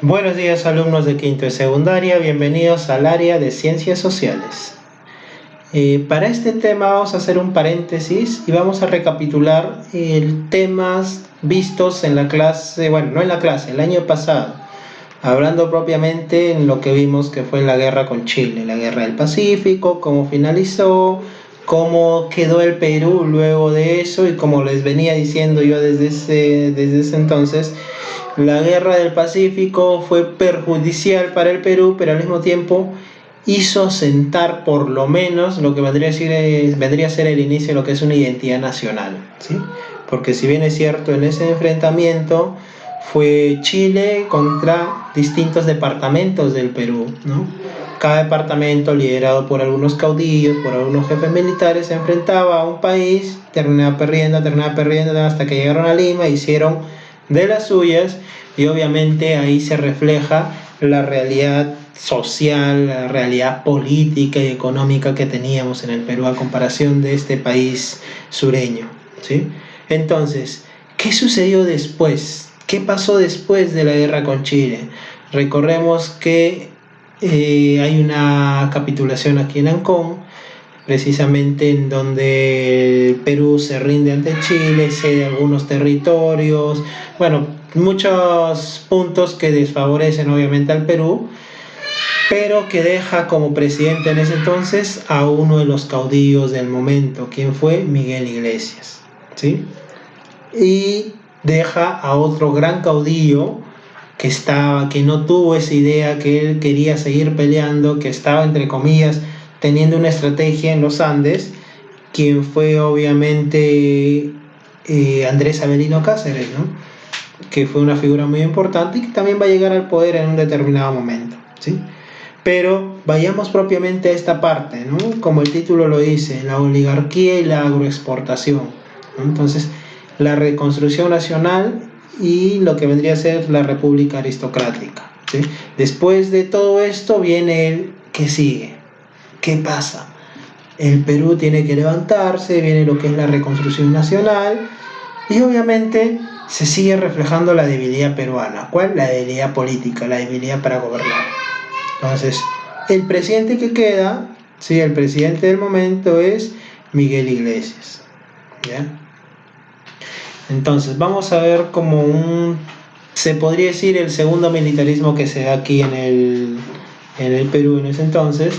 Buenos días, alumnos de quinto y secundaria, bienvenidos al área de ciencias sociales. Para este tema vamos a hacer un paréntesis y vamos a recapitular temas vistos en la clase, bueno, no en la clase, el año pasado, hablando propiamente en lo que vimos que fue la guerra con Chile, la guerra del Pacífico, cómo finalizó, cómo quedó el Perú luego de eso, y como les venía diciendo yo desde ese entonces, la guerra del Pacífico fue perjudicial para el Perú, pero al mismo tiempo hizo sentar por lo menos lo que vendría a ser el inicio de lo que es una identidad nacional, ¿sí? Porque si bien es cierto, en ese enfrentamiento fue Chile contra distintos departamentos del Perú, ¿no? Cada departamento, liderado por algunos caudillos, por algunos jefes militares, se enfrentaba a un país, terminaba perdiendo, hasta que llegaron a Lima, hicieron de las suyas, y obviamente ahí se refleja la realidad social, la realidad política y económica que teníamos en el Perú a comparación de este país sureño, ¿sí? Entonces, ¿qué sucedió después? ¿Qué pasó después de la guerra con Chile? Recordemos que hay una capitulación aquí en Ancón, precisamente en donde el Perú se rinde ante Chile, cede algunos territorios, bueno, muchos puntos que desfavorecen obviamente al Perú, pero que deja como presidente en ese entonces a uno de los caudillos del momento, quien fue Miguel Iglesias, ¿sí? Y deja a otro gran caudillo que no tuvo esa idea, que él quería seguir peleando, que estaba entre comillas teniendo una estrategia en los Andes, quien fue obviamente Andrés Avelino Cáceres, ¿no? Que fue una figura muy importante y que también va a llegar al poder en un determinado momento, ¿sí? Pero vayamos propiamente a esta parte, ¿no? Como el título lo dice, la oligarquía y la agroexportación, ¿no? Entonces, la reconstrucción nacional y lo que vendría a ser la república aristocrática, ¿sí? Después de todo esto viene el ¿qué sigue? ¿Qué pasa? El Perú tiene que levantarse, viene lo que es la reconstrucción nacional, y obviamente se sigue reflejando la debilidad peruana. ¿Cuál? La debilidad política, la debilidad para gobernar. Entonces, el presidente que queda, sí, el presidente del momento es Miguel Iglesias, ¿ya? Entonces, vamos a ver se podría decir, el segundo militarismo que se da aquí en el Perú en ese entonces,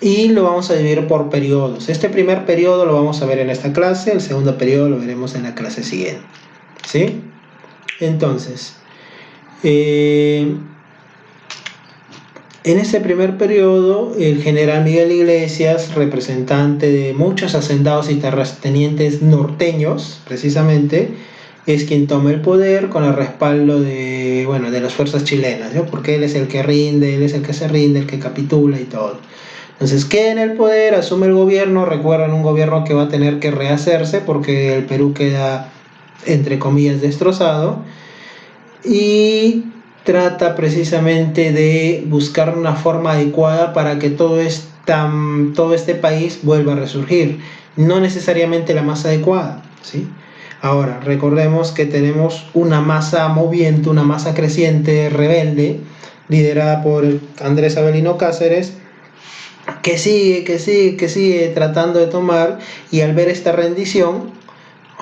y lo vamos a dividir por periodos. Este primer periodo lo vamos a ver en esta clase, el segundo periodo lo veremos en la clase siguiente, ¿sí? Entonces, en este primer periodo, el general Miguel Iglesias, representante de muchos hacendados y terratenientes norteños, precisamente, es quien toma el poder con el respaldo de las fuerzas chilenas, ¿no? Porque él es el que rinde, él es el que se rinde, el que capitula y todo. Entonces queda en el poder, asume el gobierno, recuerdan un gobierno que va a tener que rehacerse porque el Perú queda, entre comillas, destrozado, y trata precisamente de buscar una forma adecuada para que todo este país vuelva a resurgir, no necesariamente la más adecuada, ¿sí? Ahora, recordemos que tenemos una masa moviente, una masa creciente, rebelde, liderada por Andrés Avelino Cáceres, que sigue tratando de tomar, y al ver esta rendición,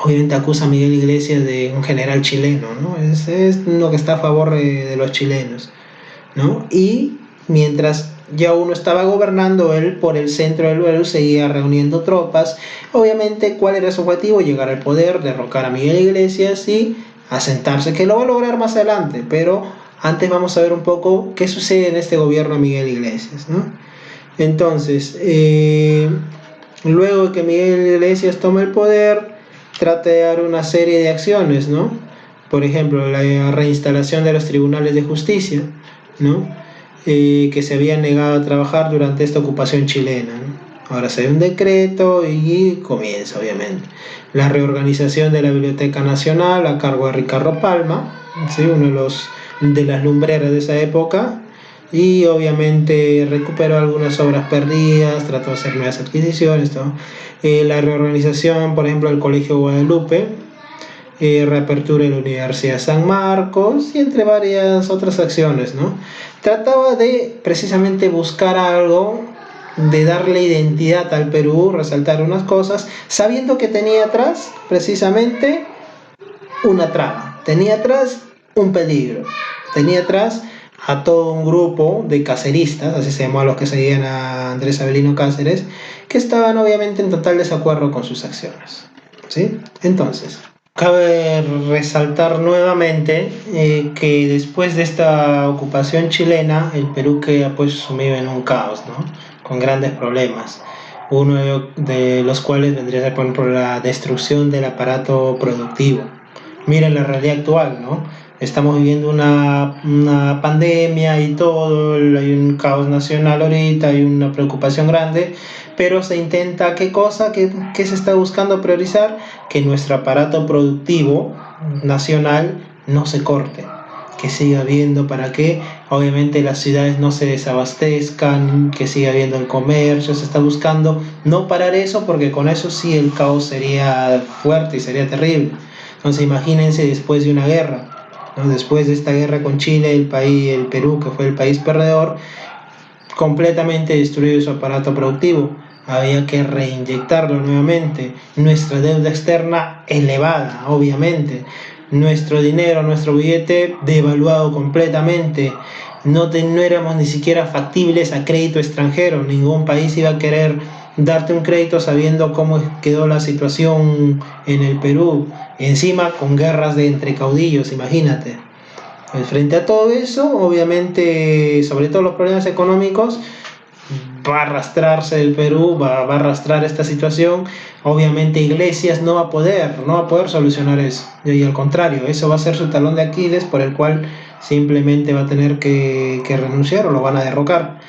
obviamente acusa a Miguel Iglesias de un general chileno, ¿no? Es uno que está a favor de los chilenos, ¿no? Y mientras ya uno estaba gobernando, él por el centro del Perú seguía reuniendo tropas. Obviamente, ¿cuál era su objetivo? Llegar al poder, derrocar a Miguel Iglesias y asentarse, que lo va a lograr más adelante, pero antes vamos a ver un poco qué sucede en este gobierno de Miguel Iglesias, ¿no? Entonces, luego de que Miguel Iglesias toma el poder, trata de dar una serie de acciones, ¿no? Por ejemplo, la reinstalación de los tribunales de justicia, ¿no? Que se habían negado a trabajar durante esta ocupación chilena, ¿no? Ahora se da un decreto y comienza, obviamente. La reorganización de la Biblioteca Nacional a cargo de Ricardo Palma, ¿sí? Uno de las lumbreras de esa época, y obviamente recuperó algunas obras perdidas, trató de hacer nuevas adquisiciones, todo. La reorganización, por ejemplo, del Colegio Guadalupe, reapertura de la Universidad de San Marcos y entre varias otras acciones, ¿no? Trataba de precisamente buscar algo, de darle identidad al Perú, resaltar unas cosas, sabiendo que tenía atrás precisamente una trama, tenía atrás un peligro, tenía atrás a todo un grupo de caceristas, así se llamó a los que seguían a Andrés Avelino Cáceres, que estaban obviamente en total desacuerdo con sus acciones, ¿sí? Entonces, cabe resaltar nuevamente que después de esta ocupación chilena, el Perú queda pues sumido en un caos, ¿no? Con grandes problemas. Uno de los cuales vendría a ser, por ejemplo, la destrucción del aparato productivo. Miren la realidad actual, ¿no? Estamos viviendo una pandemia y todo, hay un caos nacional ahorita, hay una preocupación grande, pero se intenta, ¿qué cosa? ¿Qué se está buscando priorizar? Que nuestro aparato productivo nacional no se corte, que siga habiendo, para que obviamente las ciudades no se desabastezcan, que siga habiendo el comercio. Se está buscando no parar eso, porque con eso sí el caos sería fuerte y sería terrible. Entonces imagínense después de una guerra, ¿no? Después de esta guerra con Chile, el Perú, que fue el país perdedor, completamente destruido su aparato productivo. Había que reinyectarlo nuevamente. Nuestra deuda externa elevada, obviamente. Nuestro dinero, nuestro billete devaluado completamente. No éramos ni siquiera factibles a crédito extranjero. Ningún país iba a querer darte un crédito sabiendo cómo quedó la situación en el Perú. Encima con guerras de entre caudillos, imagínate. Pues frente a todo eso, obviamente, sobre todo los problemas económicos, va a arrastrarse el Perú, va a arrastrar esta situación. Obviamente Iglesias no va a poder solucionar eso. Y al contrario, eso va a ser su talón de Aquiles, por el cual simplemente va a tener que renunciar o lo van a derrocar.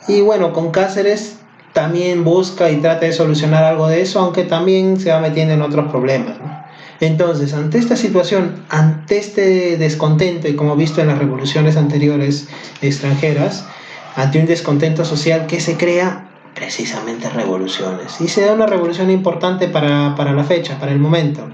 Y bueno, con Cáceres también busca y trata de solucionar algo de eso, aunque también se va metiendo en otros problemas, ¿no? Entonces, ante esta situación, ante este descontento, y como visto en las revoluciones anteriores extranjeras, ante un descontento social, que se crea precisamente revoluciones. Y se da una revolución importante para la fecha, para el momento.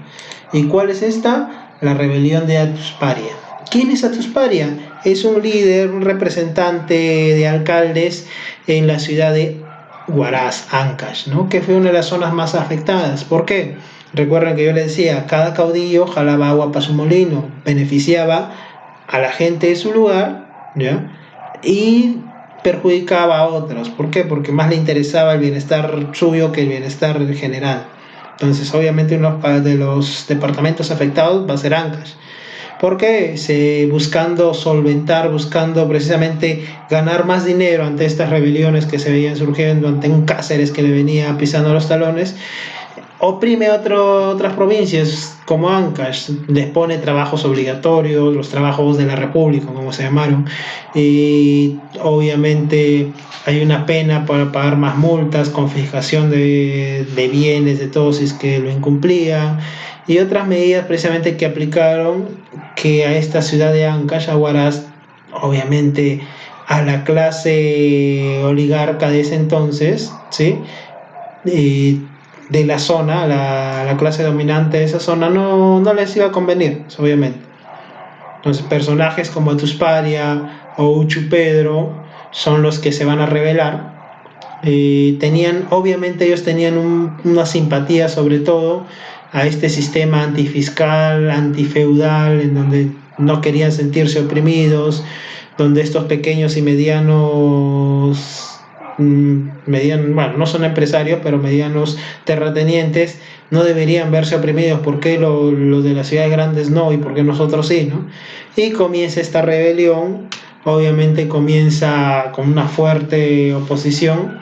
¿Y cuál es esta? La rebelión de Atusparia. ¿Quién es Atusparia? Es un líder, un representante de alcaldes en la ciudad de Huaraz, Ancash, ¿no? Que fue una de las zonas más afectadas. ¿Por qué? Recuerden que yo les decía, cada caudillo jalaba agua para su molino, beneficiaba a la gente de su lugar, ¿ya? Y perjudicaba a otros. ¿Por qué? Porque más le interesaba el bienestar suyo que el bienestar general. Entonces, obviamente, uno de los departamentos afectados va a ser Ancash. ¿Por qué? Buscando solventar, buscando precisamente ganar más dinero ante estas rebeliones que se veían surgiendo, ante un Cáceres que le venía pisando los talones, oprime otras provincias como Ancash, les pone trabajos obligatorios, los trabajos de la República, como se llamaron, y obviamente hay una pena para pagar más multas, confiscación de bienes de todos si es que lo incumplían, y otras medidas precisamente que aplicaron, que a esta ciudad de Ancash, a Huaraz, obviamente a la clase oligarca de ese entonces, ¿sí? Y de la zona, la clase dominante de esa zona, no les iba a convenir, obviamente. Entonces, personajes como Atusparia o Uchu Pedro son los que se van a rebelar. Obviamente ellos tenían una simpatía sobre todo a este sistema antifiscal, antifeudal, en donde no querían sentirse oprimidos, donde estos pequeños y medianos bueno, no son empresarios, pero medianos terratenientes, no deberían verse oprimidos. ¿Por qué los de las ciudades grandes no y por qué nosotros sí, no? Y comienza esta rebelión, obviamente comienza con una fuerte oposición,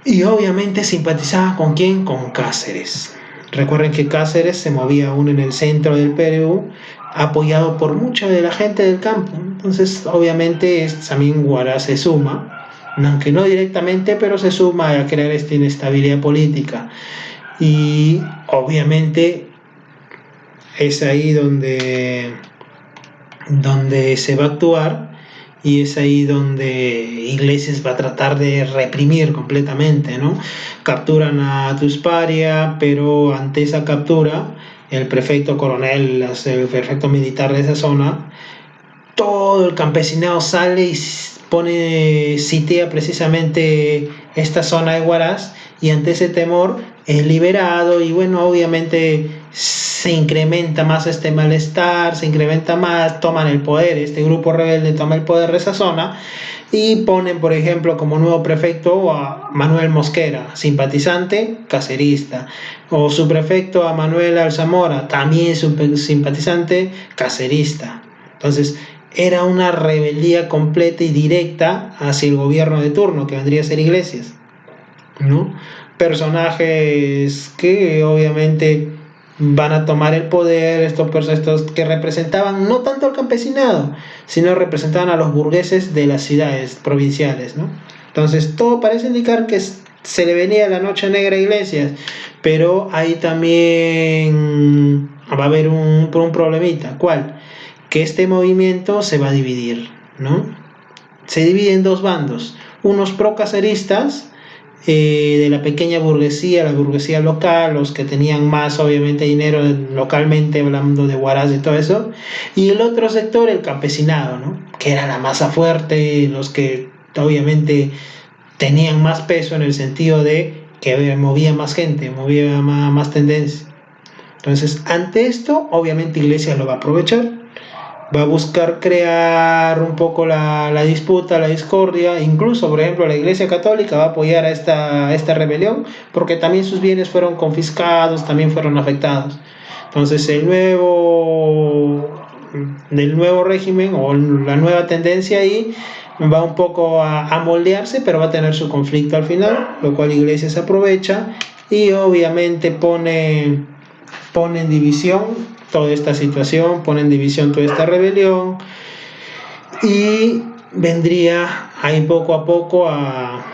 y obviamente simpatizaba ¿con quién? Con Cáceres. Recuerden que Cáceres se movía aún en el centro del Perú, apoyado por mucha de la gente del campo. Entonces, obviamente, también Huaraz se suma, aunque no directamente, pero se suma a crear esta inestabilidad política. Y obviamente es ahí donde se va a actuar, y es ahí donde Iglesias va a tratar de reprimir completamente, ¿no? Capturan a Tusparia, pero ante esa captura el prefecto coronel, el prefecto militar de esa zona, todo el campesinado sale y sitea precisamente esta zona de Huaraz, y ante ese temor es liberado, y bueno, obviamente se incrementa más este malestar, se incrementa más, toman el poder, este grupo rebelde toma el poder de esa zona y ponen, por ejemplo, como nuevo prefecto a Manuel Mosquera, simpatizante, cacerista, o su prefecto a Manuel Alzamora, también simpatizante, cacerista. Entonces, era una rebeldía completa y directa hacia el gobierno de turno, que vendría a ser Iglesias, ¿no? Personajes que obviamente van a tomar el poder, estos que representaban no tanto al campesinado, sino representaban a los burgueses de las ciudades provinciales, ¿no? Entonces todo parece indicar que se le venía la noche negra a Iglesias, pero ahí también va a haber un problemita. ¿Cuál? Que este movimiento se va a dividir, ¿no? Se divide en dos bandos, unos pro-caceristas, de la pequeña burguesía, la burguesía local, los que tenían más obviamente dinero localmente, hablando de Huaraz y todo eso, y el otro sector, el campesinado, ¿no? Que era la masa fuerte, los que obviamente tenían más peso en el sentido de que movía más gente, movía más tendencia. Entonces, ante esto, obviamente Iglesias lo va a aprovechar, va a buscar crear un poco la disputa, la discordia. Incluso, por ejemplo, la Iglesia Católica va a apoyar a esta rebelión, porque también sus bienes fueron confiscados, también fueron afectados. Entonces el nuevo régimen, o la nueva tendencia ahí, va un poco a moldearse, pero va a tener su conflicto al final, lo cual Iglesias aprovecha y obviamente pone en división toda esta situación, pone en división toda esta rebelión, y vendría ahí poco a poco a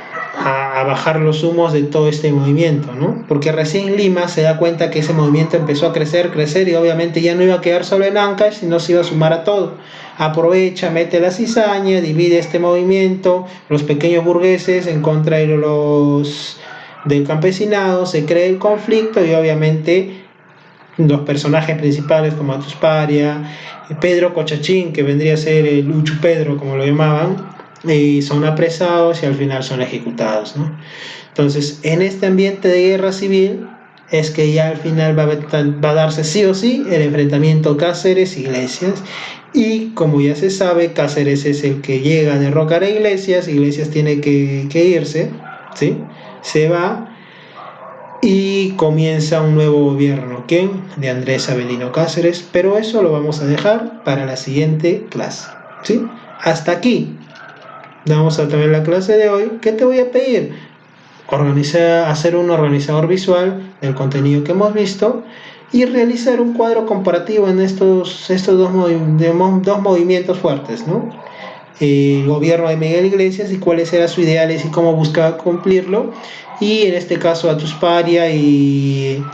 bajar los humos de todo este movimiento, ¿no? Porque recién Lima se da cuenta que ese movimiento empezó a crecer, y obviamente ya no iba a quedar solo en Ancash, sino se iba a sumar a todo. Aprovecha, mete la cizaña, divide este movimiento, los pequeños burgueses en contra de los del campesinado, se crea el conflicto, y obviamente los personajes principales como Atusparia, Pedro Cochachín, que vendría a ser el Uchu Pedro, como lo llamaban, son apresados y al final son ejecutados, ¿no? Entonces, en este ambiente de guerra civil es que ya al final va a darse sí o sí el enfrentamiento Cáceres-Iglesias, y como ya se sabe, Cáceres es el que llega a derrocar a Iglesias tiene que irse, ¿sí? Se va y comienza un nuevo gobierno, ¿quién? De Andrés Avelino Cáceres, pero eso lo vamos a dejar para la siguiente clase, ¿sí? Hasta aquí vamos a tener la clase de hoy. ¿Qué te voy a pedir? Hacer un organizador visual del contenido que hemos visto y realizar un cuadro comparativo en estos dos movimientos fuertes, ¿no? El gobierno de Miguel Iglesias y cuáles eran sus ideales y cómo buscaba cumplirlo, y en este caso Atusparia y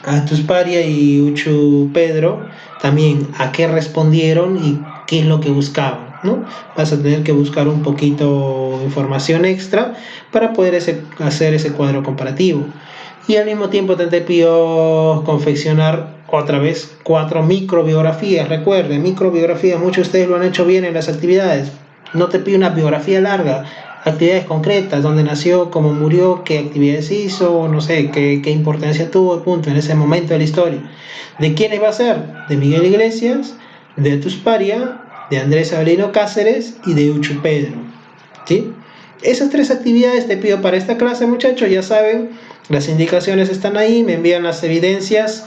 Atusparia y Uchu Pedro también a qué respondieron y qué es lo que buscaban, ¿no? Vas a tener que buscar un poquito de información extra para poder hacer ese cuadro comparativo, y al mismo tiempo te pido confeccionar otra vez 4 microbiografías. Recuerden, microbiografías, muchos de ustedes lo han hecho bien en las actividades. No te pido una biografía larga, actividades concretas, dónde nació, cómo murió, qué actividades hizo, no sé, qué importancia tuvo, punto, en ese momento de la historia. ¿De quiénes va a ser? De Miguel Iglesias, de Atusparia, de Andrés Avelino Cáceres y de Uchu Pedro, ¿sí? Esas 3 actividades te pido para esta clase, muchachos. Ya saben, las indicaciones están ahí, me envían las evidencias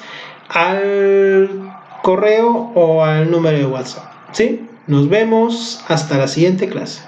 al correo o al número de WhatsApp, ¿sí? Nos vemos hasta la siguiente clase.